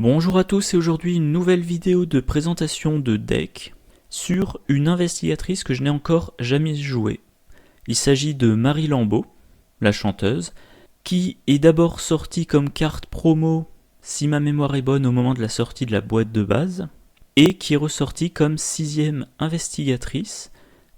Bonjour à tous et aujourd'hui une nouvelle vidéo de présentation de deck sur une investigatrice que je n'ai encore jamais jouée. Il s'agit de Marie Lambeau, la chanteuse, qui est d'abord sortie comme carte promo, si ma mémoire est bonne, au moment de la sortie de la boîte de base, et qui est ressortie comme 6ème investigatrice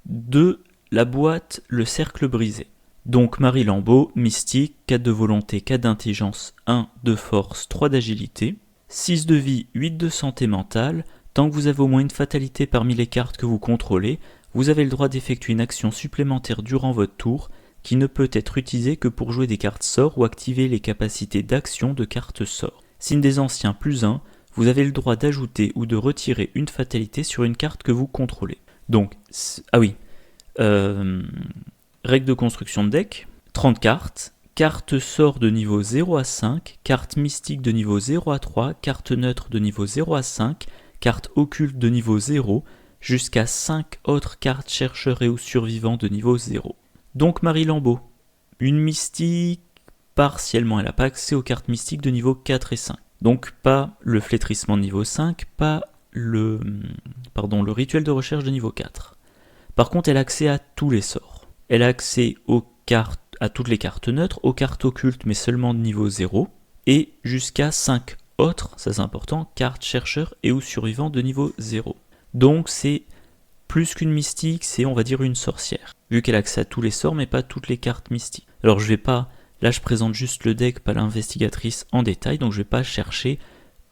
de la boîte Le Cercle Brisé. Donc Marie Lambeau, mystique, 4 de volonté, 4 d'intelligence, 1 de force, 3 d'agilité, 6 de vie, 8 de santé mentale. Tant que vous avez au moins une fatalité parmi les cartes que vous contrôlez, vous avez le droit d'effectuer une action supplémentaire durant votre tour qui ne peut être utilisée que pour jouer des cartes sorts ou activer les capacités d'action de cartes sorts. Signe des anciens +1, vous avez le droit d'ajouter ou de retirer une fatalité sur une carte que vous contrôlez. Donc, règle de construction de deck, 30 cartes, carte sort de niveau 0 à 5, carte mystique de niveau 0 à 3, carte neutre de niveau 0 à 5, carte occulte de niveau 0, jusqu'à 5 autres cartes chercheurs et ou survivants de niveau 0. Donc Marie Lambeau, une mystique, partiellement elle n'a pas accès aux cartes mystiques de niveau 4 et 5. Donc pas le flétrissement de niveau 5, pas le rituel de recherche de niveau 4. Par contre elle a accès à tous les sorts. Elle a accès à toutes les cartes neutres, aux cartes occultes mais seulement de niveau 0, et jusqu'à 5 autres, ça c'est important, cartes chercheurs et ou survivants de niveau 0. Donc c'est plus qu'une mystique, c'est on va dire une sorcière, vu qu'elle a accès à tous les sorts mais pas toutes les cartes mystiques. Alors je présente juste le deck, pas l'investigatrice en détail, donc je vais pas chercher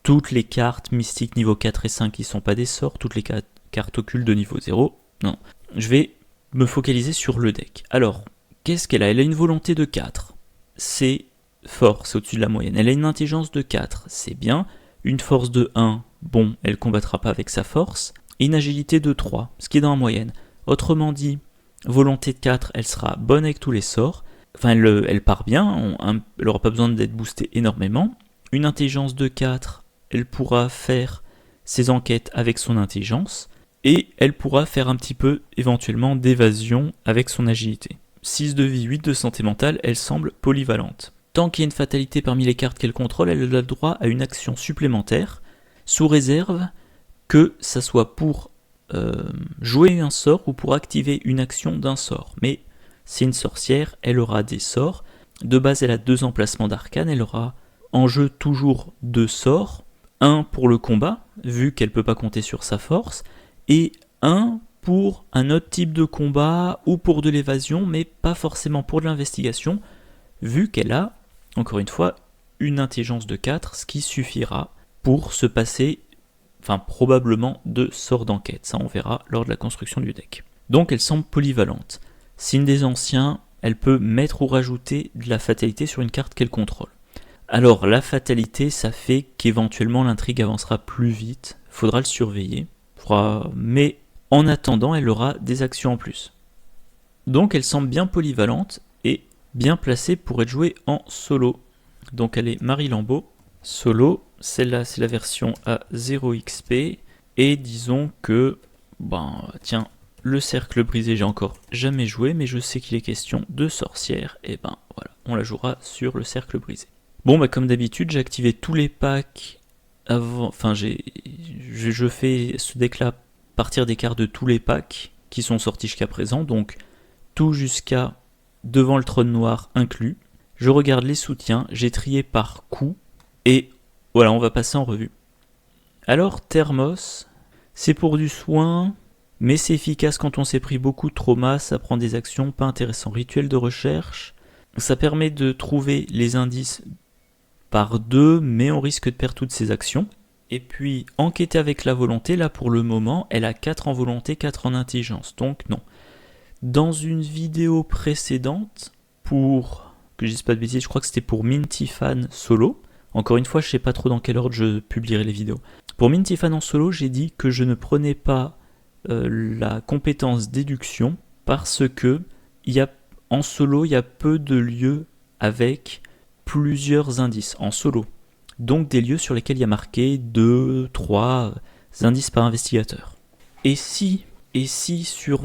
toutes les cartes mystiques niveau 4 et 5 qui sont pas des sorts, toutes les cartes occultes de niveau 0, non. Je vais me focaliser sur le deck. Alors, qu'est-ce qu'elle a ? Elle a une volonté de 4, c'est fort, c'est au-dessus de la moyenne. Elle a une intelligence de 4, c'est bien. Une force de 1, bon, elle combattra pas avec sa force. Et une agilité de 3, ce qui est dans la moyenne. Autrement dit, volonté de 4, elle sera bonne avec tous les sorts. Enfin, elle part bien, elle n'aura pas besoin d'être boostée énormément. Une intelligence de 4, elle pourra faire ses enquêtes avec son intelligence. Et elle pourra faire un petit peu, éventuellement, d'évasion avec son agilité. 6 de vie, 8 de santé mentale, elle semble polyvalente. Tant qu'il y a une fatalité parmi les cartes qu'elle contrôle, elle a le droit à une action supplémentaire, sous réserve que ça soit pour jouer un sort ou pour activer une action d'un sort. Mais c'est une sorcière, elle aura des sorts. De base, elle a 2 emplacements d'arcane, elle aura en jeu toujours 2 sorts. Un pour le combat, vu qu'elle ne peut pas compter sur sa force, et un pour un autre type de combat ou pour de l'évasion, mais pas forcément pour de l'investigation, vu qu'elle a, encore une fois, une intelligence de 4, ce qui suffira pour se passer, probablement, de sorts d'enquête. Ça, on verra lors de la construction du deck. Donc, elle semble polyvalente. Signe des anciens, elle peut mettre ou rajouter de la fatalité sur une carte qu'elle contrôle. Alors, la fatalité, ça fait qu'éventuellement l'intrigue avancera plus vite, faudra le surveiller. Mais en attendant, elle aura des actions en plus. Donc elle semble bien polyvalente et bien placée pour être jouée en solo. Donc elle est Marie Lambeau, solo, celle-là c'est la version à 0 XP, et disons que, le cercle brisé j'ai encore jamais joué, mais je sais qu'il est question de sorcière, et voilà, on la jouera sur le cercle brisé. Comme d'habitude, j'ai activé tous les packs avant, je fais ce deck-là à partir des cartes de tous les packs qui sont sortis jusqu'à présent, donc tout jusqu'à devant le trône noir inclus. Je regarde les soutiens, j'ai trié par coup, et voilà, on va passer en revue. Alors, Thermos, c'est pour du soin, mais c'est efficace quand on s'est pris beaucoup de trauma, ça prend des actions, pas intéressant. Rituel de recherche, ça permet de trouver les indices par 2, mais on risque de perdre toutes ses actions. Et puis, enquêter avec la volonté, là pour le moment, elle a 4 en volonté, 4 en intelligence, donc non. Dans une vidéo précédente, que je dise pas de bêtises, je crois que c'était pour Minty Fan solo, encore une fois, je sais pas trop dans quel ordre je publierai les vidéos. Pour Minty Fan en solo, j'ai dit que je ne prenais pas la compétence déduction, parce que en solo, il y a peu de lieux avec plusieurs indices en solo. Donc des lieux sur lesquels il y a marqué 2, 3 indices par investigateur. Et si sur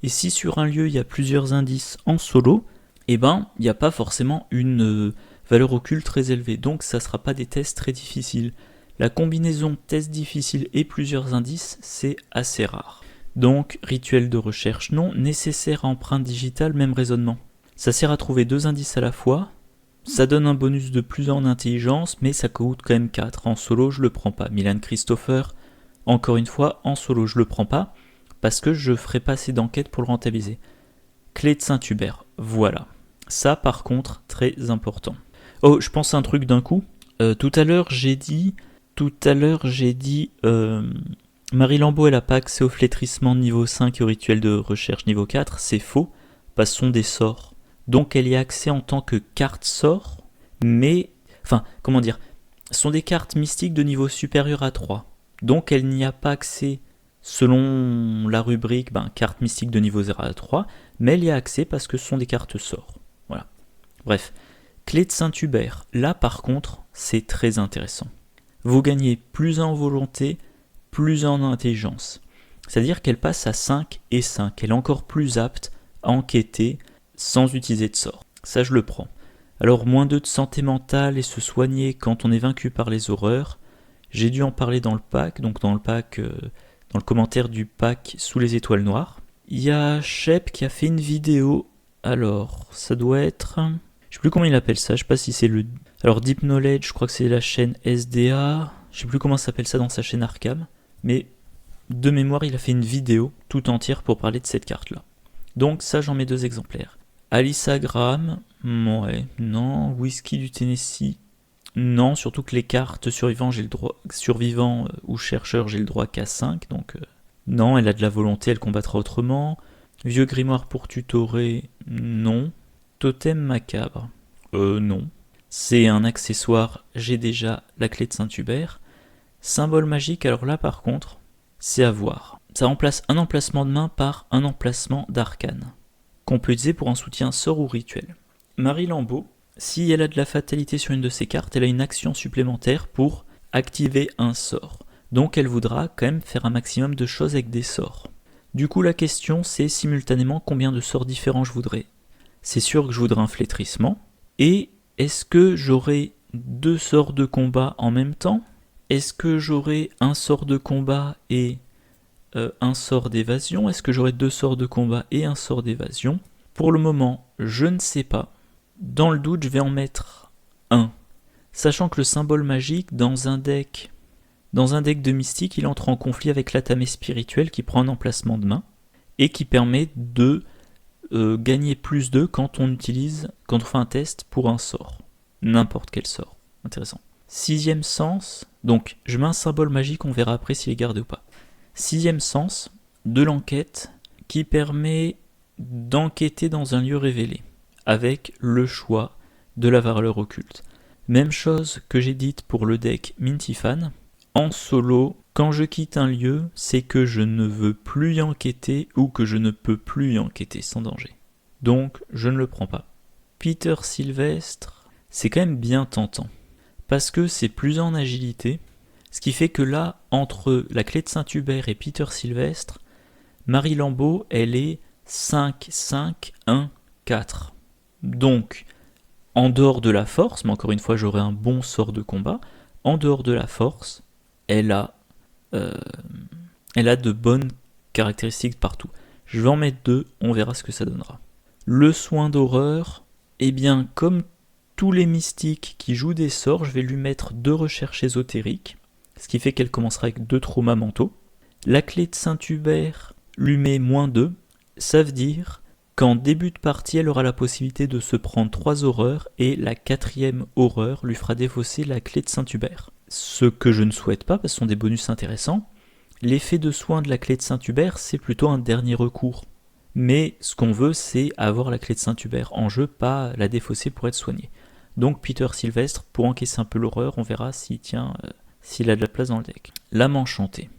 sur un lieu il y a plusieurs indices en solo, il n'y a pas forcément une valeur occulte très élevée, donc ça ne sera pas des tests très difficiles. La combinaison test difficile et plusieurs indices, c'est assez rare. Donc, rituel de recherche non, nécessaire à empreinte digitale, même raisonnement. Ça sert à trouver 2 indices à la fois, ça donne un bonus de plus en intelligence, mais ça coûte quand même 4. En solo, je le prends pas. Milan Christopher, encore une fois, en solo, je le prends pas, parce que je ferai pas assez d'enquêtes pour le rentabiliser. Clé de Saint-Hubert, voilà. Ça, par contre, très important. Oh, je pense à un truc d'un coup. Tout à l'heure, j'ai dit... Marie Lambeau, elle n'a pas accès au flétrissement niveau 5 et au rituel de recherche niveau 4. C'est faux, parce que ce sont des sorts. Donc elle y a accès en tant que carte sort, mais... Enfin, comment dire, ce sont des cartes mystiques de niveau supérieur à 3. Donc elle n'y a pas accès selon la rubrique carte mystique de niveau 0 à 3, mais elle y a accès parce que ce sont des cartes sorts. Voilà. Bref, clé de Saint-Hubert. Là par contre, c'est très intéressant. Vous gagnez plus en volonté, plus en intelligence. C'est-à-dire qu'elle passe à 5 et 5. Elle est encore plus apte à enquêter sans utiliser de sort. Ça, je le prends. Alors, moins 2 de santé mentale et se soigner quand on est vaincu par les horreurs. J'ai dû en parler dans le pack, donc dans le commentaire du pack sous les étoiles noires. Il y a Shep qui a fait une vidéo. Alors, ça doit être... Je sais plus comment il appelle ça, je sais pas si c'est le... Alors, Deep Knowledge, je crois que c'est la chaîne SDA. Je sais plus comment ça s'appelle ça dans sa chaîne Arkham. Mais de mémoire, il a fait une vidéo tout entière pour parler de cette carte-là. Donc ça, j'en mets 2 exemplaires. Alyssa Graham, ouais, non. Whisky du Tennessee, non. Surtout que les cartes survivants, j'ai le droit, survivant ou chercheur, j'ai le droit qu'à 5. Donc non, elle a de la volonté, elle combattra autrement. Vieux grimoire pour tutorer, non. Totem macabre, non. C'est un accessoire, j'ai déjà la clé de Saint-Hubert. Symbole magique, alors là par contre, c'est à voir. Ça remplace un emplacement de main par un emplacement d'arcane, qu'on peut utiliser pour un soutien sort ou rituel. Marie Lambeau, si elle a de la fatalité sur une de ses cartes, elle a une action supplémentaire pour activer un sort. Donc elle voudra quand même faire un maximum de choses avec des sorts. Du coup la question c'est simultanément combien de sorts différents je voudrais. C'est sûr que je voudrais un flétrissement. Et est-ce que j'aurai 2 sorts de combat en même temps ? Est-ce que j'aurai un sort de combat et un sort d'évasion ? Est-ce que j'aurai 2 sorts de combat et un sort d'évasion ? Pour le moment, je ne sais pas. Dans le doute, je vais en mettre un. Sachant que le symbole magique, dans un deck de mystique, il entre en conflit avec l'atamé spirituel qui prend un emplacement de main et qui permet de gagner plus 2 quand on fait un test pour un sort. N'importe quel sort. Intéressant. 6e sens, donc je mets un symbole magique, on verra après s'il est gardé ou pas. 6e sens de l'enquête qui permet d'enquêter dans un lieu révélé avec le choix de la valeur occulte. Même chose que j'ai dite pour le deck Mintifan. En solo, quand je quitte un lieu, c'est que je ne veux plus y enquêter ou que je ne peux plus y enquêter sans danger. Donc, je ne le prends pas. Peter Sylvestre, c'est quand même bien tentant. Parce que c'est plus en agilité, ce qui fait que là, entre la clé de Saint-Hubert et Peter Sylvestre, Marie Lambeau, elle est 5, 5, 1, 4. Donc, en dehors de la force, mais encore une fois, j'aurai un bon sort de combat, en dehors de la force, elle a de bonnes caractéristiques partout. Je vais en mettre 2, on verra ce que ça donnera. Le soin d'horreur, eh bien, comme tous les mystiques qui jouent des sorts, je vais lui mettre 2 recherches ésotériques, ce qui fait qu'elle commencera avec 2 traumas mentaux. La clé de Saint-Hubert lui met -2, ça veut dire qu'en début de partie, elle aura la possibilité de se prendre 3 horreurs et la 4e horreur lui fera défausser la clé de Saint-Hubert. Ce que je ne souhaite pas, parce que ce sont des bonus intéressants. L'effet de soin de la clé de Saint-Hubert, c'est plutôt un dernier recours. Mais ce qu'on veut, c'est avoir la clé de Saint-Hubert en jeu, pas la défausser pour être soigné. Donc Peter Sylvestre, pour encaisser un peu l'horreur, on verra s'il a de la place dans le deck. L'âme enchantée.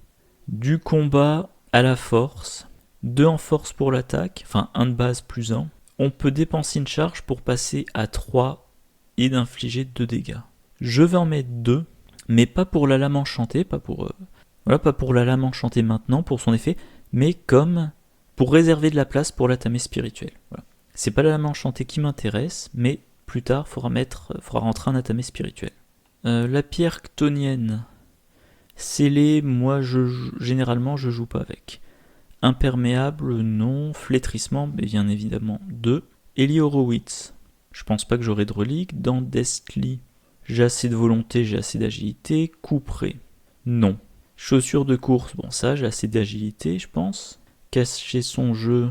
Du combat à la force, 2 en force pour l'attaque, enfin 1 de base plus 1. On peut dépenser une charge pour passer à 3 et d'infliger 2 dégâts. Je vais en mettre 2, mais pas pour la lame enchantée, pas pour la lame enchantée maintenant pour son effet, mais comme pour réserver de la place pour l'atamé spirituel. Voilà. C'est pas la lame enchantée qui m'intéresse, mais plus tard, faudra rentrer un atamé spirituel. La pierre chtonienne, scellée, moi généralement je joue pas avec. Imperméable, non. Flétrissement, bien évidemment 2. Eli Horowitz, je pense pas que j'aurai de relique. Dans Destly, j'ai assez de volonté, j'ai assez d'agilité. Couperé, non. Chaussures de course, bon ça j'ai assez d'agilité je pense. Cacher son jeu,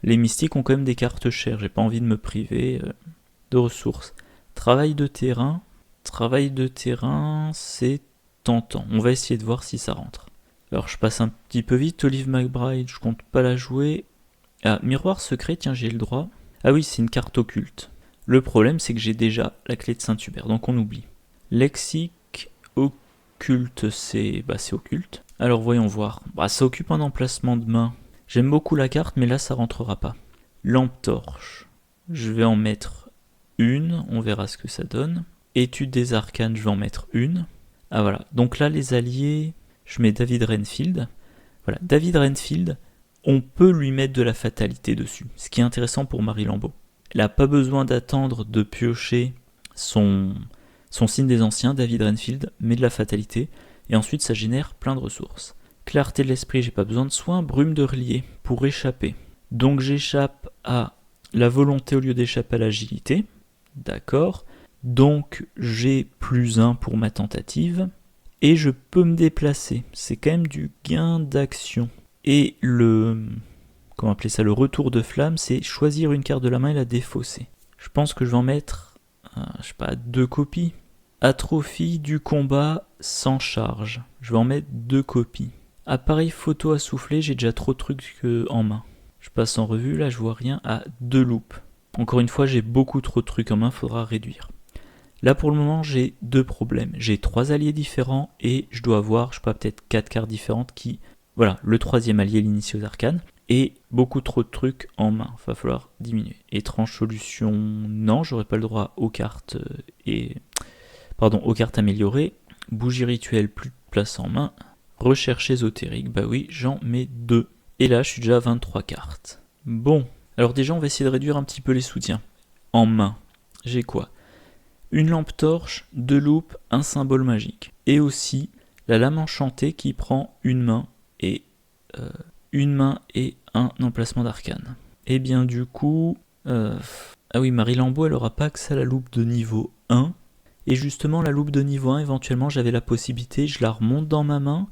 les mystiques ont quand même des cartes chères, j'ai pas envie de me priver de ressources. Travail de terrain, c'est tentant. On va essayer de voir si ça rentre. Alors je passe un petit peu vite. Olive McBride, je compte pas la jouer. Ah, miroir secret, tiens j'ai le droit. Ah oui, c'est une carte occulte. Le problème c'est que j'ai déjà la clé de Saint-Hubert, donc on oublie. Lexique occulte, c'est occulte. Alors voyons voir. Ça occupe un emplacement de main. J'aime beaucoup la carte, mais là ça rentrera pas. Lampe torche, je vais en mettre une, on verra ce que ça donne. Étude des arcanes, je vais en mettre une. Ah voilà, donc là les alliés, je mets David Renfield. Voilà, David Renfield, on peut lui mettre de la fatalité dessus, ce qui est intéressant pour Marie Lambeau. Elle n'a pas besoin d'attendre de piocher son signe des anciens, David Renfield, met de la fatalité, et ensuite ça génère plein de ressources. Clarté de l'esprit, j'ai pas besoin de soin. Brume de relier, pour échapper. Donc j'échappe à la volonté au lieu d'échapper à l'agilité. D'accord. Donc j'ai +1 pour ma tentative. Et je peux me déplacer. C'est quand même du gain d'action. Et le retour de flamme, c'est choisir une carte de la main et la défausser. Je pense que je vais en mettre, 2 copies. Atrophie du combat sans charge. Je vais en mettre 2 copies. Appareil photo à souffler, j'ai déjà trop de trucs en main. Je passe en revue, là je vois rien à 2 loupes. Encore une fois, j'ai beaucoup trop de trucs en main, faudra réduire. Là pour le moment, j'ai 2 problèmes. J'ai 3 alliés différents et je dois avoir, peut-être 4 cartes différentes qui... Voilà, le 3e allié, l'initié aux arcanes. Et beaucoup trop de trucs en main, va falloir diminuer. Étrange solution, non, j'aurais pas le droit aux cartes aux cartes améliorées. Bougie rituelle, plus de place en main. Recherche ésotérique, bah oui, j'en mets 2. Et là, je suis déjà à 23 cartes. Bon, alors déjà, on va essayer de réduire un petit peu les soutiens. En main, j'ai quoi ? Une lampe torche, 2 loupes, un symbole magique. Et aussi, la lame enchantée qui prend une main et un emplacement d'arcane. Et bien du coup... Ah oui, Marie Lambeau, elle aura pas accès à la loupe de niveau 1. Et justement, la loupe de niveau 1, éventuellement, j'avais la possibilité, je la remonte dans ma main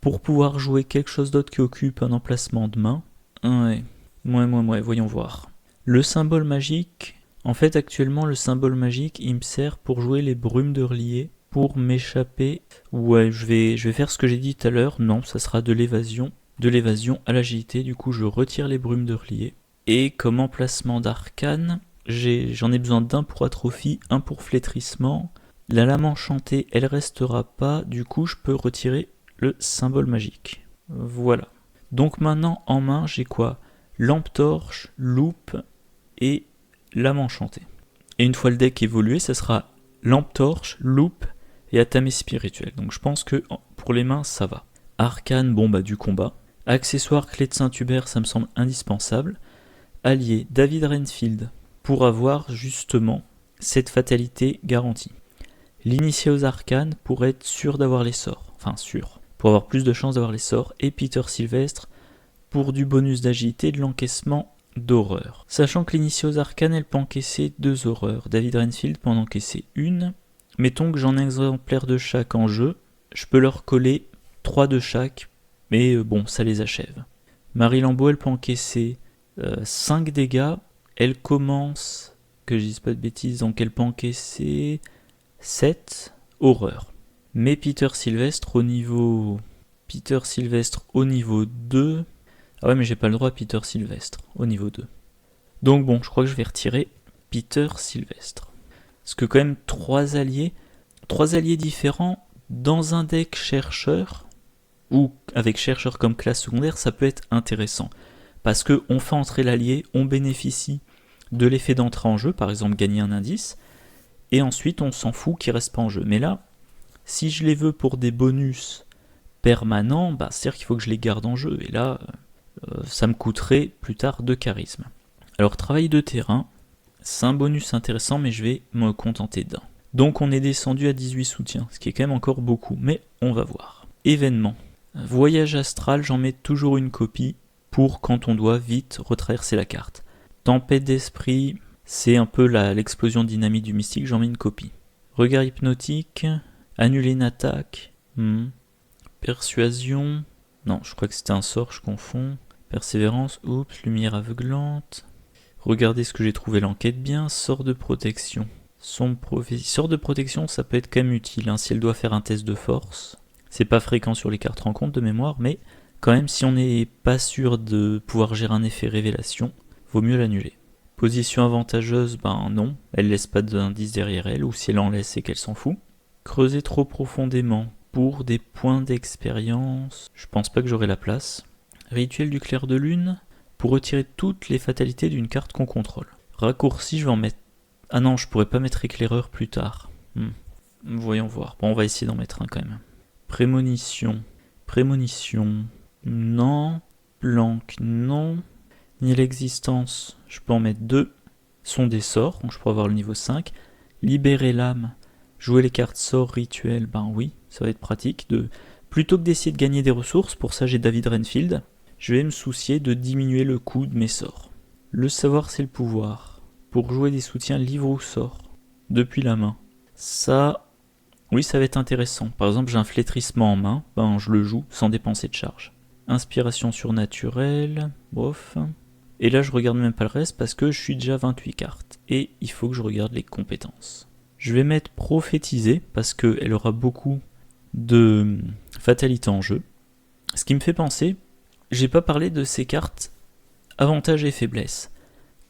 pour pouvoir jouer quelque chose d'autre qui occupe un emplacement de main. Ouais, voyons voir. Le symbole magique, en fait actuellement le symbole magique il me sert pour jouer les brumes de relier, pour m'échapper. Ouais, je vais faire ce que j'ai dit tout à l'heure, non, ça sera de l'évasion à l'agilité, du coup je retire les brumes de relier. Et comme emplacement d'arcane, j'en ai besoin d'un pour atrophie, un pour flétrissement. La lame enchantée, elle restera pas, du coup je peux retirer le symbole magique. Voilà. Donc maintenant en main j'ai quoi ? Lampe torche, loupe et lame enchantée. Et une fois le deck évolué, ça sera lampe torche, loupe et atamé spirituel. Donc je pense que pour les mains ça va. Arcane, du combat. Accessoire clé de Saint-Hubert, ça me semble indispensable. Allié David Renfield pour avoir justement cette fatalité garantie. L'initié aux arcanes pour être sûr d'avoir les sorts. Enfin sûr. Pour avoir plus de chances d'avoir les sorts. Et Peter Sylvestre pour du bonus d'agilité et de l'encaissement d'horreur. Sachant que l'initié aux arcanes, elle peut encaisser 2 horreurs. David Renfield peut en encaisser une. Mettons que j'en ai un exemplaire de chaque en jeu. Je peux leur coller 3 de chaque. Mais ça les achève. Marie Lambeau, elle peut encaisser 5 dégâts. Elle commence, que je dise pas de bêtises, donc elle peut encaisser 7 horreurs. Mais Peter Sylvestre au niveau 2. Ah ouais, mais j'ai pas le droit à Peter Sylvestre au niveau 2. Donc je crois que je vais retirer Peter Sylvestre. Parce que quand même 3 alliés différents dans un deck chercheur, ou avec chercheur comme classe secondaire, ça peut être intéressant. Parce qu'on fait entrer l'allié, on bénéficie de l'effet d'entrée en jeu, par exemple gagner un indice, et ensuite on s'en fout qu'il reste pas en jeu. Mais là, si je les veux pour des bonus permanents, c'est-à-dire qu'il faut que je les garde en jeu, et là, ça me coûterait plus tard de charisme. Alors travail de terrain, C'est un bonus intéressant, mais je vais me contenter d'un. Donc on est descendu à 18 soutiens, ce qui est quand même encore beaucoup, mais on va voir. Événement. Voyage astral, j'en mets toujours une copie pour quand on doit vite retraverser la carte. Tempête d'esprit, c'est un peu l'explosion dynamique du mystique, j'en mets une copie. Regard hypnotique, annuler une attaque, persuasion, non, je crois que c'était un sort, je confonds. Persévérance, oups, lumière aveuglante. Regardez ce que j'ai trouvé l'enquête bien, sort de protection. Sombre prophétie. Sort de protection, ça peut être quand même utile, si elle doit faire un test de force. C'est pas fréquent sur les cartes rencontres de mémoire, mais quand même, si on n'est pas sûr de pouvoir gérer un effet révélation, vaut mieux l'annuler. Position avantageuse, non, elle laisse pas d'indice derrière elle, ou si elle en laisse, c'est qu'elle s'en fout. Creuser trop profondément pour des points d'expérience, je pense pas que j'aurai la place. Rituel du clair de lune, pour retirer toutes les fatalités d'une carte qu'on contrôle. Raccourci, je vais en mettre... Ah non, je pourrais pas mettre éclaireur plus tard. Voyons voir. Bon, on va essayer d'en mettre un quand même. Prémonition. Prémonition. Non. Planque. Non. Ni l'existence. Je peux en mettre 2. Sont des sorts, donc je peux avoir le niveau 5. Libérer l'âme. Jouer les cartes sorts rituels. Oui, ça va être pratique. Plutôt que d'essayer de gagner des ressources, pour ça j'ai David Renfield, je vais me soucier de diminuer le coût de mes sorts. Le savoir, c'est le pouvoir. Pour jouer des soutiens livre ou sort, depuis la main. Ça, oui, ça va être intéressant. Par exemple, j'ai un flétrissement en main, je le joue sans dépenser de charge. Inspiration surnaturelle, bof. Et là, je regarde même pas le reste parce que je suis déjà 28 cartes. Et il faut que je regarde les compétences. Je vais mettre prophétiser parce qu'elle aura beaucoup de fatalité en jeu. Ce qui me fait penser, j'ai pas parlé de ces cartes avantages et faiblesses.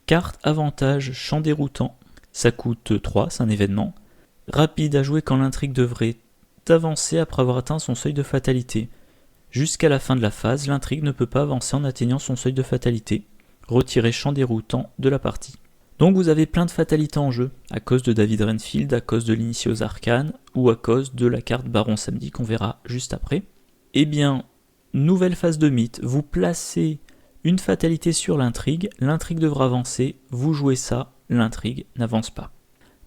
Carte avantage, champ déroutant, ça coûte 3, c'est un événement. Rapide à jouer quand l'intrigue devrait avancer après avoir atteint son seuil de fatalité. Jusqu'à la fin de la phase, l'intrigue ne peut pas avancer en atteignant son seuil de fatalité. Retirez champ déroutant de la partie. Donc vous avez plein de fatalités en jeu, à cause de David Renfield, à cause de l'initié aux arcanes, ou à cause de la carte Baron Samedi qu'on verra juste après. Eh bien, nouvelle phase de mythe, vous placez une fatalité sur l'intrigue devra avancer, vous jouez ça, l'intrigue n'avance pas.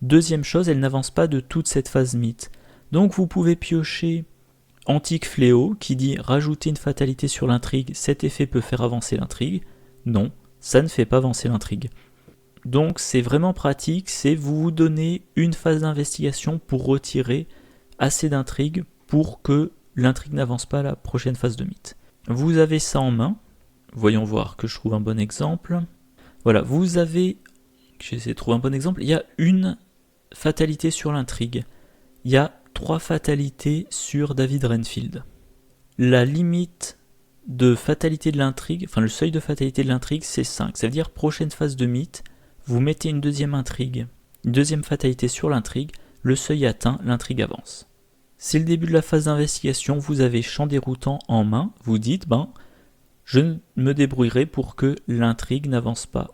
Deuxième chose, elle n'avance pas de toute cette phase mythe. Donc vous pouvez piocher Antique Fléau qui dit rajouter une fatalité sur l'intrigue, cet effet peut faire avancer l'intrigue. Non, ça ne fait pas avancer l'intrigue. Donc c'est vraiment pratique, c'est vous donnez une phase d'investigation pour retirer assez d'intrigue pour que l'intrigue n'avance pas à la prochaine phase de mythe. Vous avez ça en main. Voyons voir que je trouve un bon exemple. Voilà, vous avez... J'essaie de trouver un bon exemple. Il y a une fatalité sur l'intrigue. Il y a 3 fatalités sur David Renfield. La limite de fatalité de l'intrigue, le seuil de fatalité de l'intrigue, c'est 5. Ça veut dire prochaine phase de mythe, vous mettez une deuxième intrigue, une deuxième fatalité sur l'intrigue, le seuil atteint, l'intrigue avance. C'est le début de la phase d'investigation, vous avez champ déroutant en main, vous dites, je me débrouillerai pour que l'intrigue n'avance pas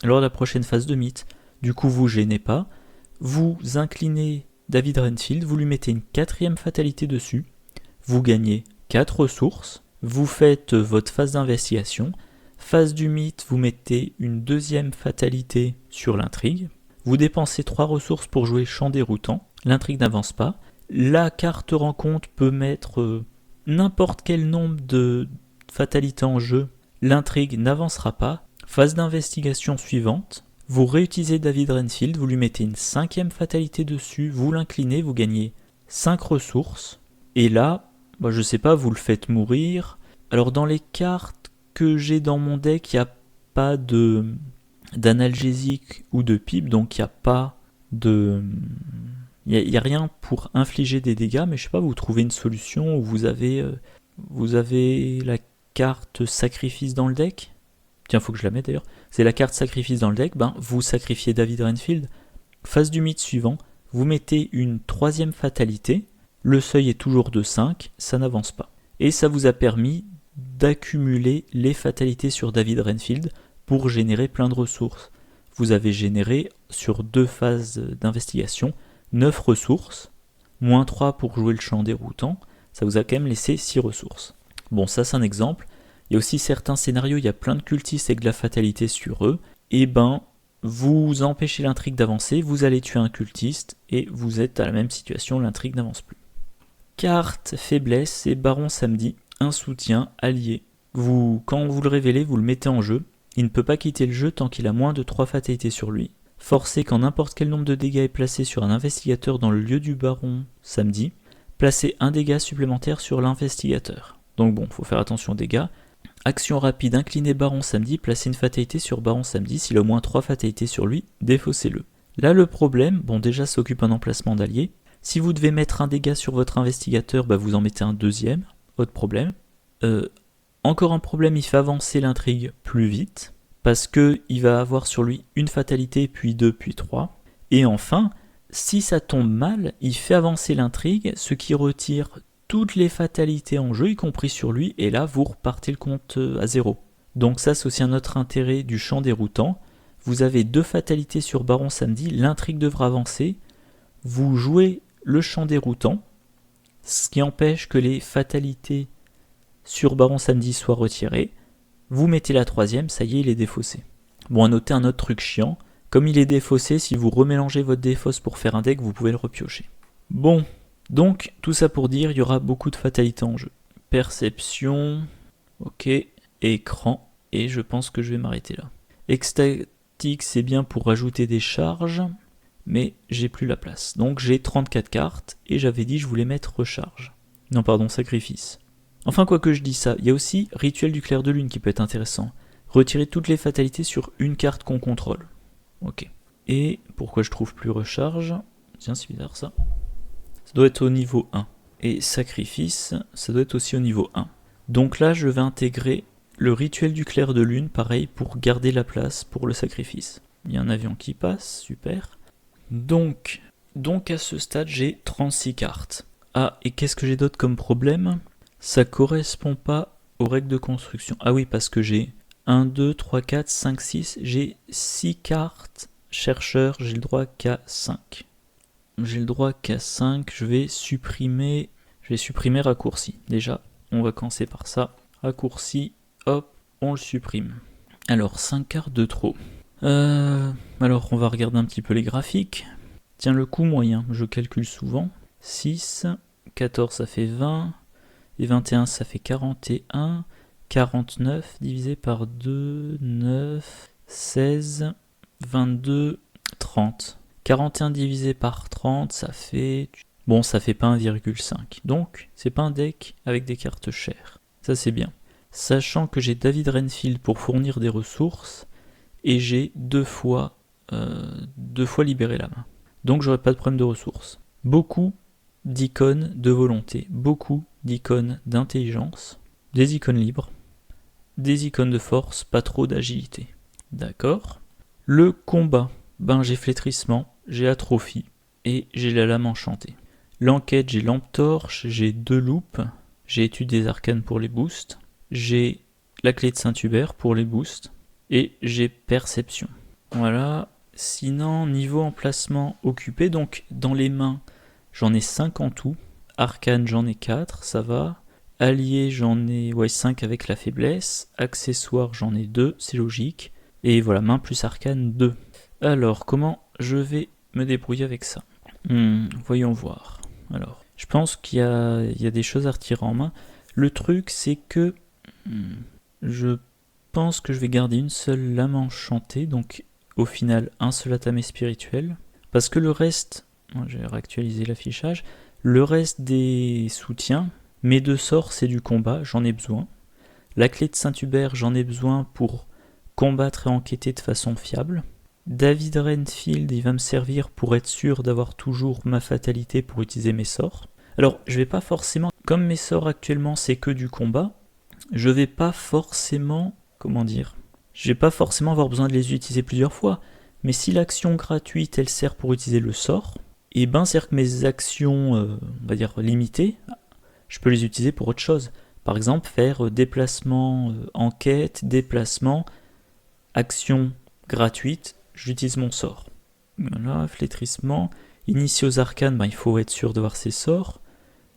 lors de la prochaine phase de mythe. Du coup, vous gênez pas. Vous inclinez David Renfield, vous lui mettez une 4e fatalité dessus. Vous gagnez 4 ressources. Vous faites votre phase d'investigation. Phase du mythe, vous mettez une 2e fatalité sur l'intrigue. Vous dépensez 3 ressources pour jouer champ déroutant. L'intrigue n'avance pas. La carte rencontre peut mettre n'importe quel nombre de fatalité en jeu, l'intrigue n'avancera pas. Phase d'investigation suivante, vous réutilisez David Renfield, vous lui mettez une 5e fatalité dessus, vous l'inclinez, vous gagnez 5 ressources, et là, je sais pas, vous le faites mourir. Alors dans les cartes que j'ai dans mon deck, il n'y a pas d'analgésique ou de pipe, donc il n'y a pas de... Il n'y a rien pour infliger des dégâts, mais je sais pas, vous trouvez une solution où vous avez la carte sacrifice dans le deck. Tiens, faut que je la mette d'ailleurs. C'est la carte sacrifice dans le deck. Vous sacrifiez David Renfield. Phase du mythe suivant, vous mettez une 3e fatalité. Le seuil est toujours de 5, ça n'avance pas. Et ça vous a permis d'accumuler les fatalités sur David Renfield pour générer plein de ressources. Vous avez généré sur 2 phases d'investigation 9 ressources, moins 3 pour jouer le champ déroutant. Ça vous a quand même laissé 6 ressources. Bon, ça c'est un exemple. Il y a aussi certains scénarios, il y a plein de cultistes avec de la fatalité sur eux. Et vous empêchez l'intrigue d'avancer, vous allez tuer un cultiste, et vous êtes à la même situation, l'intrigue n'avance plus. Carte faiblesse, c'est Baron Samedi, un soutien allié. Quand vous le révélez, vous le mettez en jeu. Il ne peut pas quitter le jeu tant qu'il a moins de 3 fatalités sur lui. Forcez quand n'importe quel nombre de dégâts est placé sur un investigateur dans le lieu du Baron Samedi. Placez un dégât supplémentaire sur l'investigateur. Donc bon, faut faire attention aux dégâts. Action rapide, inclinez Baron Samedi, placez une fatalité sur Baron Samedi. S'il a au moins 3 fatalités sur lui, défaussez-le. Là le problème, bon déjà ça occupe un emplacement d'allié. Si vous devez mettre un dégât sur votre investigateur, vous en mettez un deuxième, autre problème. Encore un problème, il fait avancer l'intrigue plus vite, parce qu'il va avoir sur lui une fatalité, puis 2, puis 3. Et enfin, si ça tombe mal, il fait avancer l'intrigue, ce qui retire toutes les fatalités en jeu, y compris sur lui, et là vous repartez le compte à 0. Donc ça c'est aussi un autre intérêt du champ déroutant. Vous avez 2 fatalités sur Baron Samedi, l'intrigue devra avancer, vous jouez le champ déroutant, ce qui empêche que les fatalités sur Baron Samedi soient retirées. Vous mettez la 3e, ça y est, il est défaussé. Bon, à noter un autre truc chiant, comme il est défaussé, si vous remélangez votre défausse pour faire un deck, vous pouvez le repiocher. Bon, donc tout ça pour dire, il y aura beaucoup de fatalités en jeu. Perception, ok, écran, et je pense que je vais m'arrêter là. Extatique, c'est bien pour rajouter des charges, mais j'ai plus la place. Donc j'ai 34 cartes, et j'avais dit je voulais mettre recharge. Non, pardon, sacrifice. Enfin, quoi que je dise ça, il y a aussi Rituel du clair de lune qui peut être intéressant. Retirer toutes les fatalités sur une carte qu'on contrôle. Ok. Et pourquoi je trouve plus recharge? Tiens, c'est bizarre ça. Ça doit être au niveau 1. Et sacrifice, ça doit être aussi au niveau 1. Donc là, je vais intégrer le rituel du clair de lune, pareil, pour garder la place pour le sacrifice. Il y a un avion qui passe, super. Donc à ce stade, j'ai 36 cartes. Ah, et qu'est-ce que j'ai d'autre comme problème? Ça correspond pas aux règles de construction. Ah oui, parce que j'ai 1, 2, 3, 4, 5, 6. J'ai 6 cartes chercheurs, j'ai le droit qu'à 5. J'ai le droit qu'à 5. Je vais supprimer raccourci. Déjà, on va commencer par ça. Raccourci, hop, on le supprime. Alors, 5 cartes de trop. Alors, on va regarder un petit peu les graphiques. Tiens, le coût moyen, je calcule souvent. 6, 14, ça fait 20. Et 21, ça fait 41, 49 divisé par 2, 9, 16, 22, 30. 41 divisé par 30, ça fait... Bon, ça fait pas 1,5. Donc, c'est pas un deck avec des cartes chères. Ça, c'est bien. Sachant que j'ai David Renfield pour fournir des ressources, et j'ai deux fois libéré la main. Donc, j'aurai pas de problème de ressources. Beaucoup d'icônes de volonté, beaucoup d'icônes d'intelligence, des icônes libres, des icônes de force, pas trop d'agilité. D'accord. Le combat, j'ai flétrissement, j'ai atrophie et j'ai la lame enchantée. L'enquête, j'ai lampe torche, j'ai 2 loupes, j'ai étude des arcanes pour les boosts, j'ai la clé de Saint-Hubert pour les boosts et j'ai perception. Voilà. Sinon, niveau emplacement occupé, donc dans les mains, j'en ai 5 en tout. Arcane, j'en ai 4, ça va. Allié, j'en ai 5 avec la faiblesse. Accessoires, j'en ai 2, c'est logique. Et voilà, main plus arcane, 2. Alors, comment je vais me débrouiller avec ça? Voyons voir. Alors, je pense qu'il y a des choses à retirer en main. Le truc, c'est que je pense que je vais garder une seule lame enchantée, donc au final, un seul atamé spirituel. Parce que le reste, je vais réactualiser l'affichage, le reste des soutiens, mes 2 sorts, c'est du combat, j'en ai besoin. La clé de Saint-Hubert, j'en ai besoin pour combattre et enquêter de façon fiable. David Renfield, il va me servir pour être sûr d'avoir toujours ma fatalité pour utiliser mes sorts. Alors, je vais pas forcément, comme mes sorts actuellement c'est que du combat, je vais pas forcément, je vais pas forcément avoir besoin de les utiliser plusieurs fois. Mais si l'action gratuite, elle sert pour utiliser le sort, et c'est-à-dire que mes actions, on va dire limitées, je peux les utiliser pour autre chose. Par exemple, faire déplacement, enquête, déplacement, action gratuite, j'utilise mon sort. Voilà, flétrissement. Initié aux arcanes, il faut être sûr d'avoir ses sorts.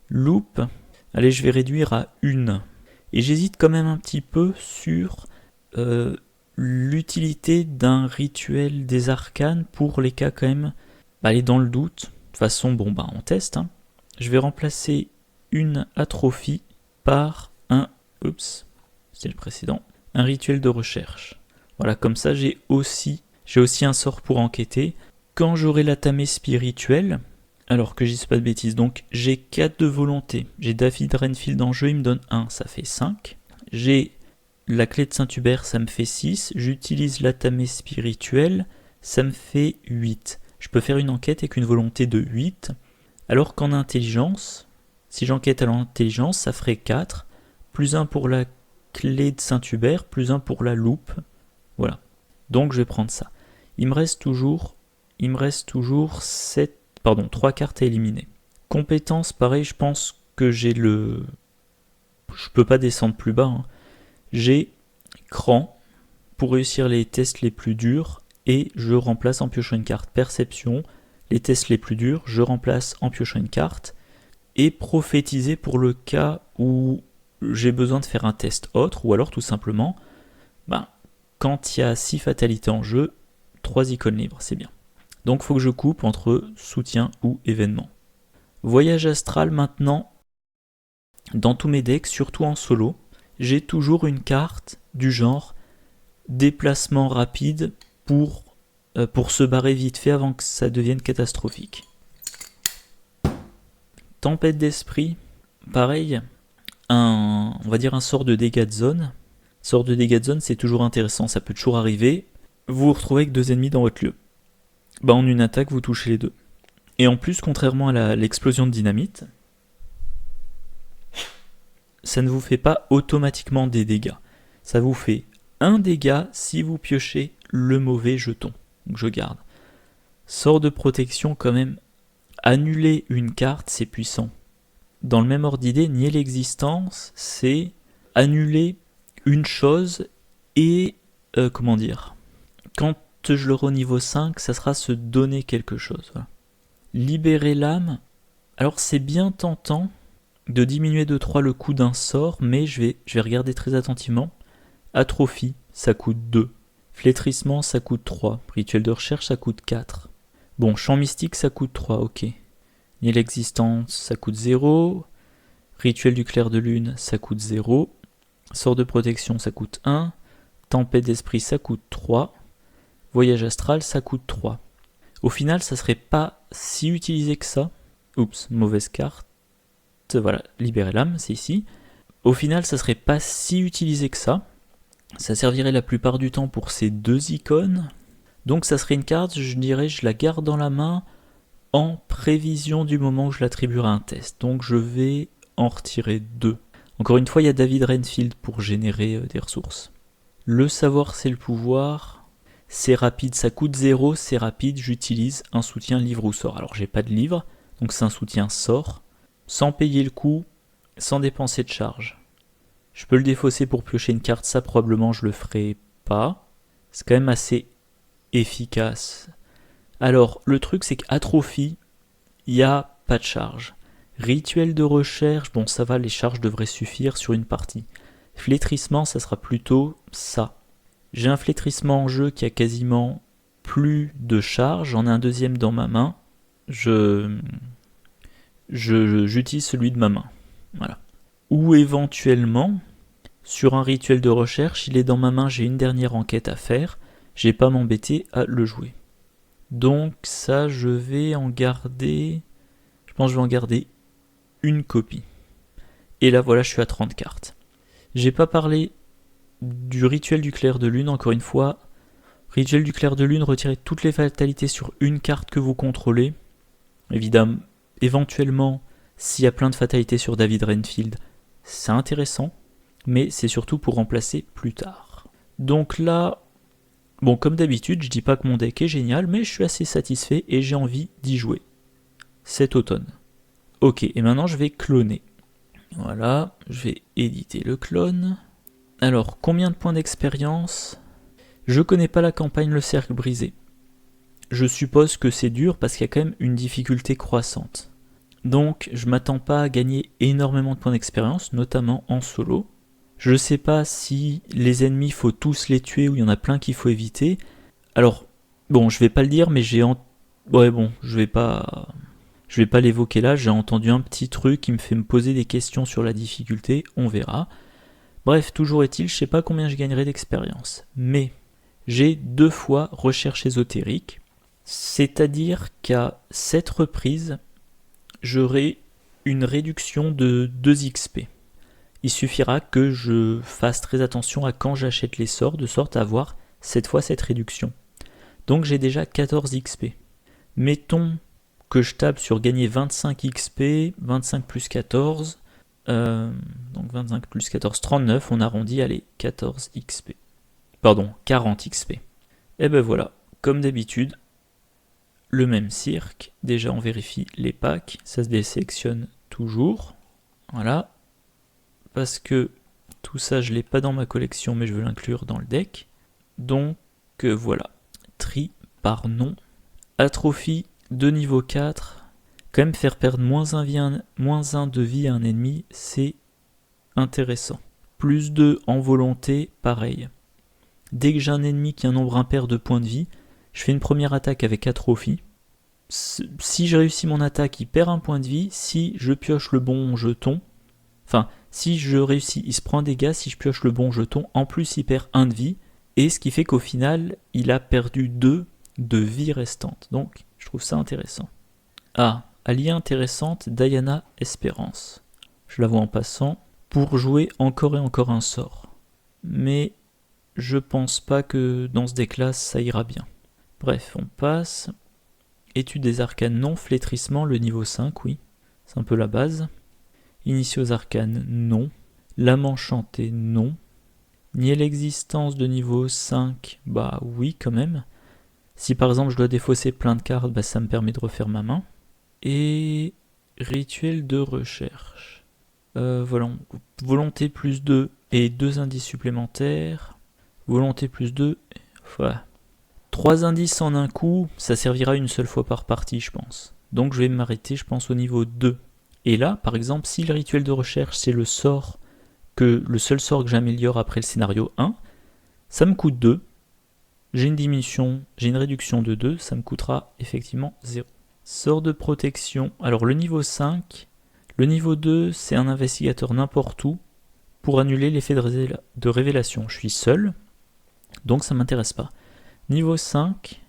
Loupe, allez, je vais réduire à 1. Et j'hésite quand même un petit peu sur l'utilité d'un rituel des arcanes pour les cas quand même, aller dans le doute. De toute façon, bon bah on teste. Hein. Je vais remplacer une atrophie par un, oups, c'était le précédent, un rituel de recherche. Voilà, comme ça j'ai aussi un sort pour enquêter. Quand j'aurai la tamée spirituelle, alors que je dise pas de bêtises, donc j'ai 4 de volonté. J'ai David Renfield en jeu, il me donne 1, ça fait 5. J'ai la clé de Saint-Hubert, ça me fait 6. J'utilise la tamée spirituelle, ça me fait 8. Je peux faire une enquête avec une volonté de 8. Alors qu'en intelligence, si j'enquête à l'intelligence, ça ferait 4. Plus 1 pour la clé de Saint-Hubert, plus 1 pour la loupe. Voilà. Donc je vais prendre ça. Il me reste toujours 3 cartes à éliminer. Compétences, pareil, je pense que j'ai le... Je peux pas descendre plus bas. Hein. J'ai cran pour réussir les tests les plus durs et je remplace en piochant une carte. Perception, les tests les plus durs, je remplace en piochant une carte. Et prophétiser pour le cas où j'ai besoin de faire un test autre ou alors tout simplement, quand il y a 6 fatalités en jeu, 3 icônes libres, c'est bien. Donc il faut que je coupe entre soutien ou événement. Voyage astral maintenant, dans tous mes decks, surtout en solo, j'ai toujours une carte du genre déplacement rapide pour se barrer vite fait avant que ça devienne catastrophique. Tempête d'esprit, pareil, on va dire un sort de dégâts de zone. Sort de dégâts de zone, c'est toujours intéressant, ça peut toujours arriver. Vous vous retrouvez avec 2 ennemis dans votre lieu. En une attaque, vous touchez les 2. Et en plus, contrairement à l'explosion de dynamite, ça ne vous fait pas automatiquement des dégâts. Ça vous fait un dégât si vous piochez le mauvais jeton. Donc je garde. Sort de protection quand même. Annuler une carte, c'est puissant. Dans le même ordre d'idée, nier l'existence, c'est annuler une chose et... quand je l'aurai au niveau 5, ça sera se donner quelque chose. Voilà. Libérer l'âme. Alors c'est bien tentant de diminuer de 3 le coût d'un sort, mais je vais regarder très attentivement. Atrophie, ça coûte 2. Flétrissement, ça coûte 3. Rituel de recherche, ça coûte 4. Bon, champ mystique, ça coûte 3, ok. Nier l'existence, ça coûte 0. Rituel du clair de lune, ça coûte 0. Sort de protection, ça coûte 1. Tempête d'esprit, ça coûte 3. Voyage astral, ça coûte 3. Au final, ça serait pas si utilisé que ça. Oups, mauvaise carte. Voilà, libérer l'âme, c'est ici. Au final, ça serait pas si utilisé que ça. Ça servirait la plupart du temps pour ces 2 icônes. Donc ça serait une carte, je dirais, je la garde dans la main en prévision du moment où je l'attribuerai à un test. Donc je vais en retirer 2. Encore une fois, il y a David Renfield pour générer des ressources. Le savoir, c'est le pouvoir. C'est rapide, ça coûte 0, c'est rapide, j'utilise un soutien livre ou sort. Alors j'ai pas de livre, donc c'est un soutien sort. Sans payer le coût, sans dépenser de charge. Je peux le défausser pour piocher une carte, ça probablement je le ferai pas. C'est quand même assez efficace. Alors le truc c'est qu'atrophie, il n'y a pas de charge. Rituel de recherche, bon ça va, les charges devraient suffire sur une partie. Flétrissement, ça sera plutôt ça. J'ai un flétrissement en jeu qui a quasiment plus de charge, j'en ai un deuxième dans ma main. J'utilise celui de ma main. Voilà. Ou éventuellement, sur un rituel de recherche, il est dans ma main, j'ai une dernière enquête à faire, j'ai pas m'embêter à le jouer. Donc ça, je vais en garder... Je pense que je vais en garder une copie. Et là, voilà, je suis à 30 cartes. J'ai pas parlé du rituel du clair de lune, encore une fois. Rituel du clair de lune, retirez toutes les fatalités sur une carte que vous contrôlez. Évidemment, éventuellement, s'il y a plein de fatalités sur David Renfield, c'est intéressant, mais c'est surtout pour remplacer plus tard. Donc là, bon, comme d'habitude, je dis pas que mon deck est génial, mais je suis assez satisfait et j'ai envie d'y jouer cet automne. Ok, et maintenant je vais cloner. Voilà, je vais éditer le clone. Alors, combien de points d'expérience ? Je connais pas la campagne Le Cercle Brisé. Je suppose que c'est dur parce qu'il y a quand même une difficulté croissante. Donc je m'attends pas à gagner énormément de points d'expérience, notamment en solo. Je sais pas si les ennemis, faut tous les tuer ou il y en a plein qu'il faut éviter. Alors, bon, je vais pas le dire, mais ouais, bon, je vais pas l'évoquer là. J'ai entendu un petit truc qui me fait me poser des questions sur la difficulté. On verra. Bref, toujours est-il, je sais pas combien je gagnerai d'expérience. Mais j'ai 2 fois recherche ésotérique. C'est-à-dire qu'à cette reprise, j'aurai une réduction de 2 XP. Il suffira que je fasse très attention à quand j'achète les sorts, de sorte à avoir cette fois cette réduction. Donc j'ai déjà 14 XP. Mettons que je tape sur gagner 25 XP, 25 plus 14, donc 25 plus 14, 39, on arrondit, allez, 14 XP. Pardon, 40 XP. Et ben voilà, comme d'habitude, le même cirque. Déjà on vérifie les packs, ça se désélectionne toujours. Voilà. Parce que tout ça je l'ai pas dans ma collection mais je veux l'inclure dans le deck. Donc voilà. Tri par nom. Atrophie de niveau 4. Quand même faire perdre moins 1 de vie à un ennemi, c'est intéressant. Plus 2 en volonté, pareil. Dès que j'ai un ennemi qui a un nombre impair de points de vie, je fais une première attaque avec Atrophie. Si je réussis mon attaque, il perd un point de vie. Si je pioche le bon jeton, enfin, si je réussis, il se prend un dégât. Si je pioche le bon jeton, en plus, il perd 1 de vie. Et ce qui fait qu'au final, il a perdu 2 de vie restante. Donc, je trouve ça intéressant. Ah, alliée intéressante, Diana Espérance. Je la vois en passant. Pour jouer encore et encore un sort. Mais je pense pas que dans ce deck-là, ça ira bien. Bref, on passe. Étude des arcanes non, flétrissement, le niveau 5, oui. C'est un peu la base. Initié aux arcanes, non. Lame enchantée, non. Nier l'existence de niveau 5, bah oui quand même. Si par exemple je dois défausser plein de cartes, bah ça me permet de refaire ma main. Et rituel de recherche. Voilà, volonté plus 2 et 2 indices supplémentaires. Volonté plus 2, voilà. 3 indices en un coup, ça servira une seule fois par partie, je pense. Donc je vais m'arrêter, je pense, au niveau 2. Et là, par exemple, si le rituel de recherche, c'est le seul sort que j'améliore après le scénario 1, ça me coûte 2. J'ai une réduction de 2, ça me coûtera effectivement 0. Sort de protection. Alors le niveau 5, le niveau 2, c'est un investigateur n'importe où pour annuler l'effet de révélation. Je suis seul, donc ça ne m'intéresse pas. Niveau 5,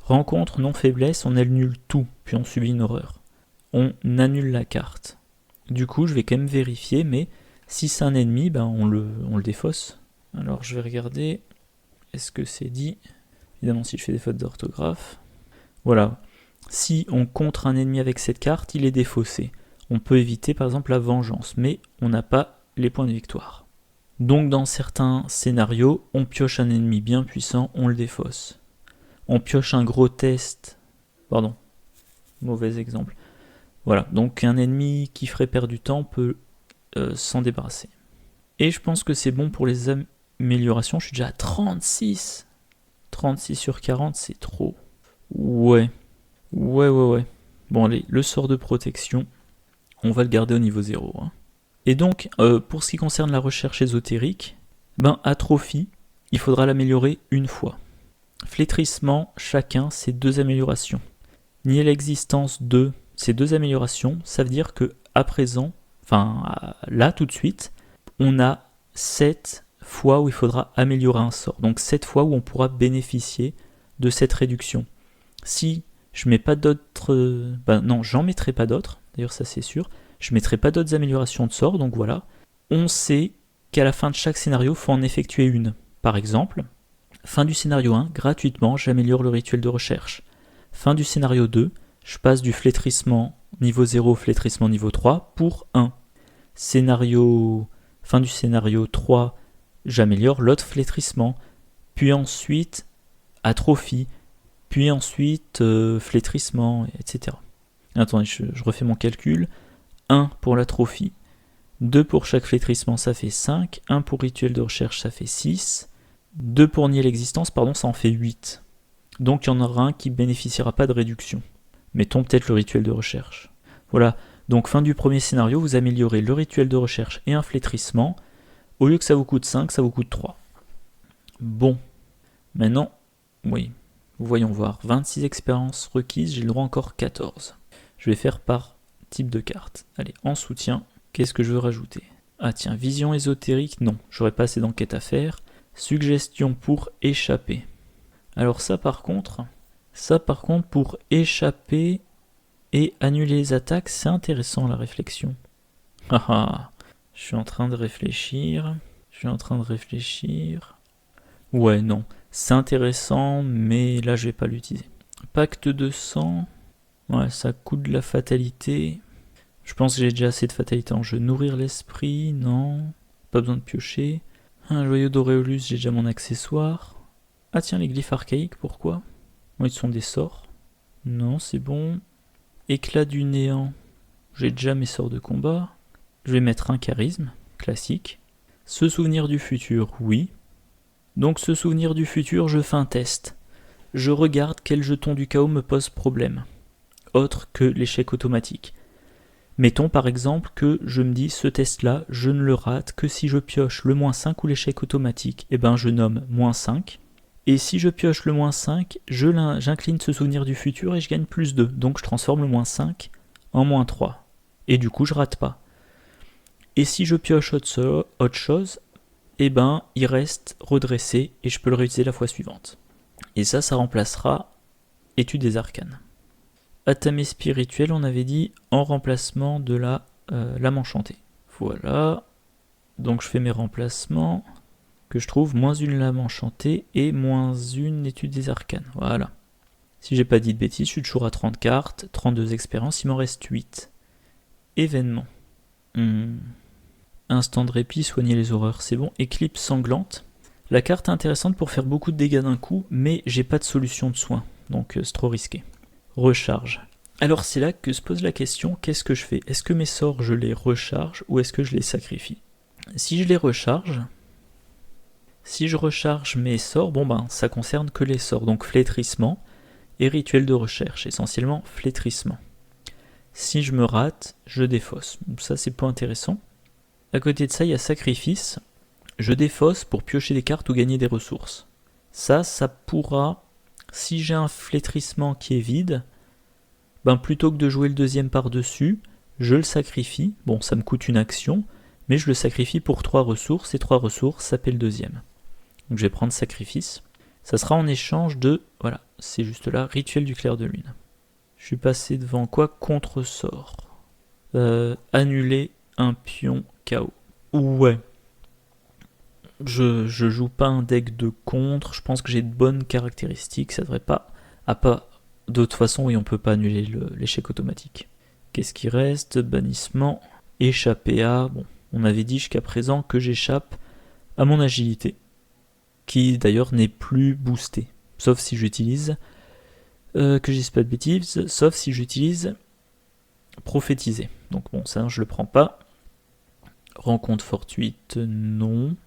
rencontre non faiblesse, on annule tout, puis on subit une horreur. On annule la carte. Du coup, je vais quand même vérifier, mais si c'est un ennemi, ben on le défausse. Alors je vais regarder, est-ce que c'est dit? Évidemment, si je fais des fautes d'orthographe. Voilà. Si on contre un ennemi avec cette carte, il est défaussé. On peut éviter par exemple la vengeance, mais on n'a pas les points de victoire. Donc dans certains scénarios, on pioche un ennemi bien puissant, on le défausse. On pioche un gros test. Pardon, mauvais exemple. Voilà, donc un ennemi qui ferait perdre du temps peut s'en débarrasser. Et je pense que c'est bon pour les améliorations. Je suis déjà à 36. 36 sur 40, c'est trop. Ouais. Bon allez, le sort de protection, on va le garder au niveau 0. Hein. Et donc, pour ce qui concerne la recherche ésotérique, atrophie, il faudra l'améliorer une fois. Flétrissement, chacun, c'est 2 améliorations. Nier l'existence de ces 2 améliorations, ça veut dire que à présent, là tout de suite, on a 7 fois où il faudra améliorer un sort. Donc 7 fois où on pourra bénéficier de cette réduction. Si je mets pas d'autres... non, j'en mettrai pas d'autres, d'ailleurs ça c'est sûr. Je ne mettrai pas d'autres améliorations de sort, donc voilà. On sait qu'à la fin de chaque scénario, il faut en effectuer une. Par exemple, fin du scénario 1, gratuitement, j'améliore le rituel de recherche. Fin du scénario 2, je passe du flétrissement niveau 0 au flétrissement niveau 3 pour 1. Fin du scénario 3, j'améliore l'autre flétrissement. Puis ensuite, atrophie. Puis ensuite, flétrissement, etc. Attendez, je refais mon calcul. 1 pour l'atrophie, 2 pour chaque flétrissement, ça fait 5, 1 pour rituel de recherche, ça fait 6, 2 pour nier l'existence, ça en fait 8. Donc il y en aura un qui ne bénéficiera pas de réduction. Mettons peut-être le rituel de recherche. Voilà, donc fin du premier scénario, vous améliorez le rituel de recherche et un flétrissement. Au lieu que ça vous coûte 5, ça vous coûte 3. Bon, maintenant, oui, voyons voir. 26 expériences requises, j'ai le droit encore 14. Je vais faire par type de carte. Allez, en soutien, qu'est-ce que je veux rajouter? Ah tiens, vision ésotérique, non, j'aurais pas assez d'enquête à faire. Suggestion pour échapper. Alors ça par contre pour échapper et annuler les attaques, c'est intéressant la réflexion. Haha, je suis en train de réfléchir. Ouais, non, c'est intéressant, mais là je vais pas l'utiliser. Pacte de sang, ouais, ça coûte de la fatalité. Je pense que j'ai déjà assez de fatalité en jeu. Nourrir l'esprit, non. Pas besoin de piocher. Un joyau d'Auréolus, j'ai déjà mon accessoire. Ah tiens, les glyphes archaïques, pourquoi? Ils sont des sorts. Non, c'est bon. Éclat du néant, j'ai déjà mes sorts de combat. Je vais mettre un charisme, classique. Se souvenir du futur, oui. Donc se souvenir du futur, je fais un test. Je regarde quel jeton du chaos me pose problème. Autre que l'échec automatique. Mettons par exemple que je me dis ce test-là, je ne le rate que si je pioche le -5 ou l'échec automatique, et ben je nomme -5. Et si je pioche le -5, j'incline ce souvenir du futur et je gagne +2. Donc je transforme le -5 en -3. Et du coup je rate pas. Et si je pioche autre chose, et ben il reste redressé et je peux le réutiliser la fois suivante. Et ça remplacera étude des arcanes. Atamé spirituel, on avait dit, en remplacement de la lame enchantée. Voilà. Donc je fais mes remplacements, que je trouve -1 lame enchantée et -1 étude des arcanes. Voilà. Si j'ai pas dit de bêtises, je suis toujours à 30 cartes, 32 expériences, il m'en reste 8. Événement. Instant de répit, soigner les horreurs, c'est bon. Éclipse sanglante. La carte est intéressante pour faire beaucoup de dégâts d'un coup, mais j'ai pas de solution de soin, donc c'est trop risqué. Recharge. Alors c'est là que se pose la question, qu'est-ce que je fais? Est-ce que mes sorts je les recharge ou est-ce que je les sacrifie? Si je les recharge, si je recharge mes sorts, bon ben ça concerne que les sorts, donc flétrissement et rituel de recherche, essentiellement flétrissement. Si je me rate, je défausse. Ça c'est pas intéressant. À côté de ça, il y a sacrifice. Je défausse pour piocher des cartes ou gagner des ressources. Ça pourra... Si j'ai un flétrissement qui est vide, ben plutôt que de jouer le deuxième par-dessus, je le sacrifie. Bon, ça me coûte une action, mais je le sacrifie pour 3 ressources, et 3 ressources, ça paie le deuxième. Donc je vais prendre sacrifice. Ça sera en échange de... Voilà, c'est juste là, rituel du clair de lune. Je suis passé devant quoi? Contre-sort. Annuler un pion KO. Ouais. Je joue pas un deck de contre, je pense que j'ai de bonnes caractéristiques, ça devrait pas... De toute façon, oui, on peut pas annuler l'échec automatique. Qu'est-ce qui reste? Bannissement, échapper à... Bon, on avait dit jusqu'à présent que j'échappe à mon agilité, qui d'ailleurs n'est plus boostée, sauf si j'utilise... que je dise pas de bêtises, sauf si j'utilise prophétiser. Donc bon, ça je le prends pas. Rencontre fortuite, non.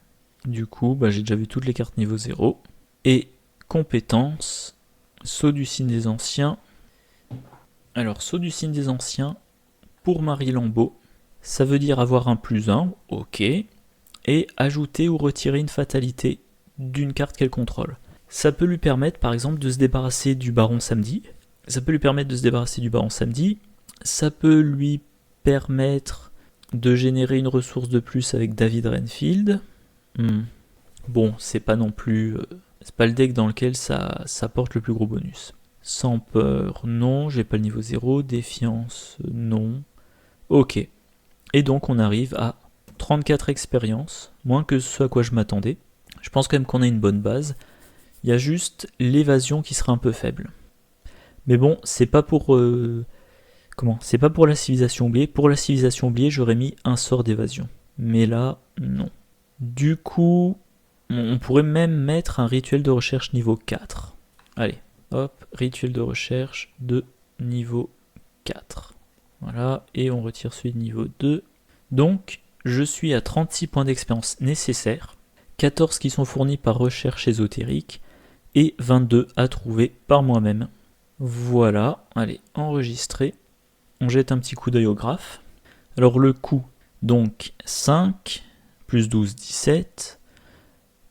Du coup, j'ai déjà vu toutes les cartes niveau 0. Et compétences, saut du signe des anciens. Alors, saut du signe des anciens, pour Marie Lambeau, ça veut dire avoir un +1, ok. Et ajouter ou retirer une fatalité d'une carte qu'elle contrôle. Ça peut lui permettre, par exemple, de se débarrasser du Baron Samedi. Ça peut lui permettre de générer une ressource de plus avec David Renfield. Bon, c'est pas non plus... c'est pas le deck dans lequel ça porte le plus gros bonus. Sans peur, non, j'ai pas le niveau 0. Défiance, non. Ok. Et donc on arrive à 34 expériences, moins que ce à quoi je m'attendais. Je pense quand même qu'on a une bonne base. Il y a juste l'évasion qui sera un peu faible. Mais bon, c'est pas pour... C'est pas pour la civilisation oubliée. Pour la civilisation oubliée, j'aurais mis un sort d'évasion. Mais là, non. Du coup, on pourrait même mettre un rituel de recherche niveau 4. Allez, hop, rituel de recherche de niveau 4. Voilà, et on retire celui de niveau 2. Donc, je suis à 36 points d'expérience nécessaires, 14 qui sont fournis par recherche ésotérique, et 22 à trouver par moi-même. Voilà, allez, enregistrer. On jette un petit coup d'œil au graphe. Alors le coût, donc 5, plus 12, 17,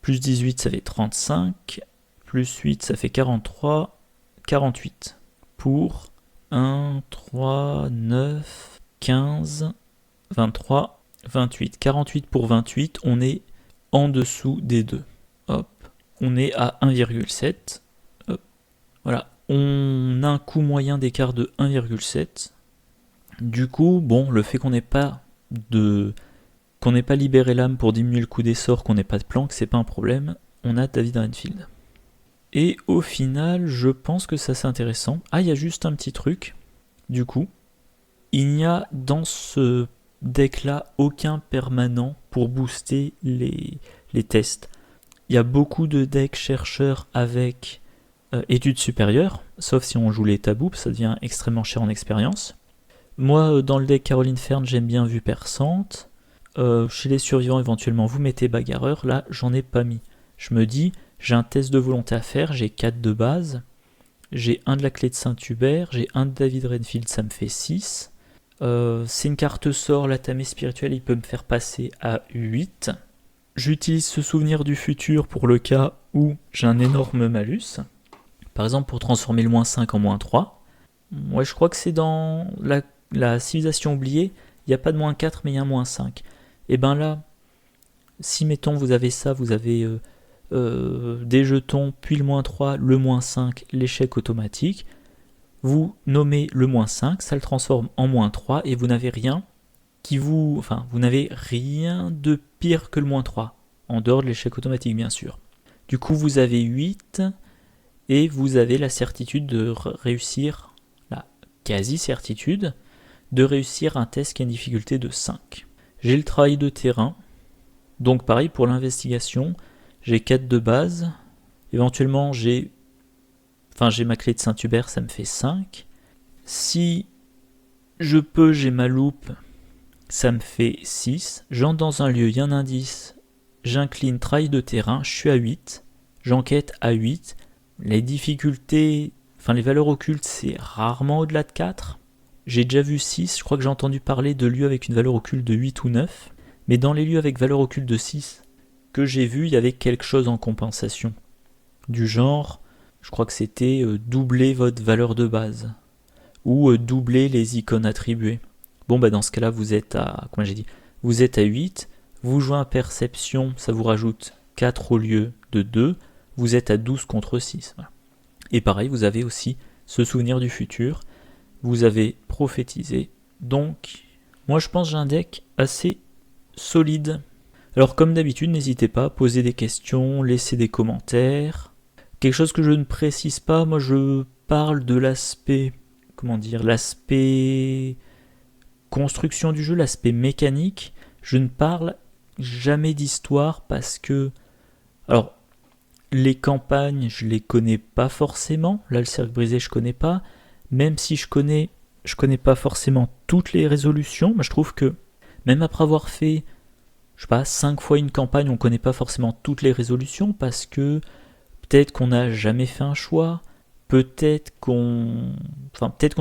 plus 18, ça fait 35, plus 8, ça fait 43, 48. Pour 1, 3, 9, 15, 23, 28. 48 pour 28, on est en dessous des deux. Hop, on est à 1,7. Hop, voilà, on a un coût moyen d'écart de 1,7. Du coup, bon, le fait qu'on n'ait pas libéré l'âme pour diminuer le coût des sorts, qu'on n'ait pas de planque, c'est pas un problème. On a David Renfield. Et au final, je pense que ça c'est intéressant. Ah, il y a juste un petit truc. Du coup, il n'y a dans ce deck-là aucun permanent pour booster les tests. Il y a beaucoup de decks chercheurs avec études supérieures, sauf si on joue les tabous, ça devient extrêmement cher en expérience. Moi, dans le deck Caroline Fern, j'aime bien vue perçante. Chez les survivants, éventuellement, vous mettez bagarreur. Là, j'en ai pas mis. Je me dis, j'ai un test de volonté à faire, j'ai 4 de base, j'ai un de la clé de Saint-Hubert, j'ai un de David Renfield, ça me fait 6. C'est une carte sort, la tamée spirituelle, il peut me faire passer à 8. J'utilise ce souvenir du futur pour le cas où j'ai un énorme malus. Par exemple, pour transformer le -5 en -3. Ouais, je crois que c'est dans la civilisation oubliée, il n'y a pas de -4, mais il y a un -5. Et ben là, si mettons vous avez ça, vous avez des jetons, puis le -3, le -5, l'échec automatique, vous nommez le -5, ça le transforme en -3, et vous n'avez rien vous n'avez rien de pire que le -3, en dehors de l'échec automatique bien sûr. Du coup vous avez 8, et vous avez la certitude de réussir, la quasi-certitude, de réussir un test qui a une difficulté de 5. J'ai le travail de terrain, donc pareil pour l'investigation, j'ai 4 de base, éventuellement j'ai ma clé de Saint-Hubert, ça me fait 5. Si je peux, j'ai ma loupe, ça me fait 6. J'entre dans un lieu, il y a un indice, j'incline travail de terrain, je suis à 8. J'enquête à 8. Les difficultés, les valeurs occultes, c'est rarement au-delà de 4. J'ai déjà vu 6, je crois que j'ai entendu parler de lieux avec une valeur occulte de 8 ou 9. Mais dans les lieux avec valeur occulte de 6 que j'ai vu, il y avait quelque chose en compensation. Du genre, je crois que c'était doubler votre valeur de base. Ou doubler les icônes attribuées. Bon, dans ce cas-là, vous êtes à, vous êtes à 8. Vous jouez à perception, ça vous rajoute 4 au lieu de 2. Vous êtes à 12 contre 6. Voilà. Et pareil, vous avez aussi ce souvenir du futur. Vous avez prophétisé. Donc, moi je pense que j'ai un deck assez solide. Alors comme d'habitude, n'hésitez pas à poser des questions, laisser des commentaires. Quelque chose que je ne précise pas, moi je parle de l'aspect, l'aspect construction du jeu, l'aspect mécanique. Je ne parle jamais d'histoire parce que, alors, les campagnes, je les connais pas forcément. Là, le cercle brisé, je connais pas. Même si je connais pas forcément toutes les résolutions. Mais je trouve que, même après avoir fait, 5 fois une campagne, on connaît pas forcément toutes les résolutions parce que peut-être qu'on n'a jamais fait un choix. Peut-être qu'on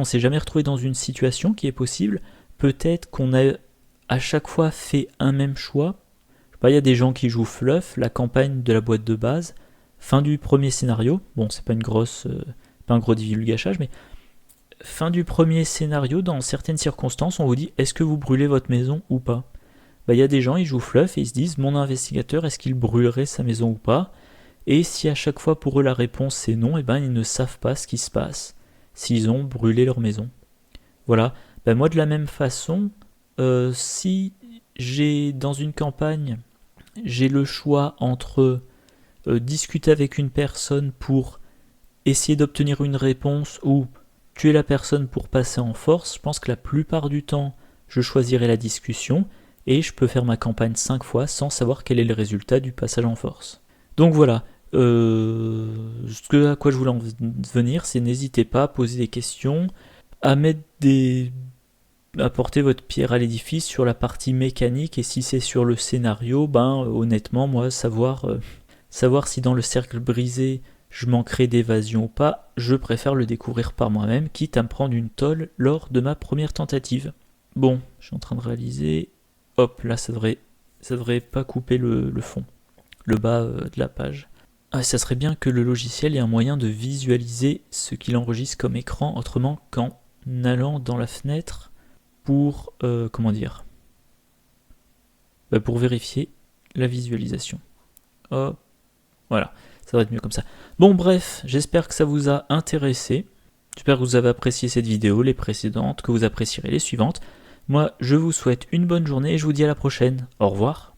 s'est jamais retrouvé dans une situation qui est possible. Peut-être qu'on a à chaque fois fait un même choix. Il y a des gens qui jouent fluff, la campagne de la boîte de base, fin du premier scénario. Bon, c'est pas un gros divulgachage, mais fin du premier scénario, dans certaines circonstances, on vous dit est-ce que vous brûlez votre maison ou pas. Il y a des gens, ils jouent fluff et ils se disent mon investigateur, est-ce qu'il brûlerait sa maison ou pas. Et si à chaque fois pour eux la réponse c'est non, ils ne savent pas ce qui se passe s'ils ont brûlé leur maison. Voilà. Moi de la même façon, si j'ai dans une campagne, j'ai le choix entre discuter avec une personne pour essayer d'obtenir une réponse ou tuer la personne pour passer en force, je pense que la plupart du temps, je choisirai la discussion et je peux faire ma campagne 5 fois sans savoir quel est le résultat du passage en force. Donc voilà, à quoi je voulais en venir, c'est n'hésitez pas à poser des questions, à apporter votre pierre à l'édifice sur la partie mécanique, et si c'est sur le scénario, honnêtement, moi, savoir si dans le cercle brisé, je manquerai d'évasion ou pas, je préfère le découvrir par moi-même, quitte à me prendre une tôle lors de ma première tentative. Bon, je suis en train de réaliser, hop, là ça devrait ça devrait pas couper le fond, le bas de la page. Ah, ça serait bien que le logiciel ait un moyen de visualiser ce qu'il enregistre comme écran autrement qu'en allant dans la fenêtre pour, comment dire, pour vérifier la visualisation. Hop, voilà, ça va être mieux comme ça. Bon bref, j'espère que ça vous a intéressé. J'espère que vous avez apprécié cette vidéo, les précédentes, que vous apprécierez les suivantes. Moi, je vous souhaite une bonne journée et je vous dis à la prochaine. Au revoir.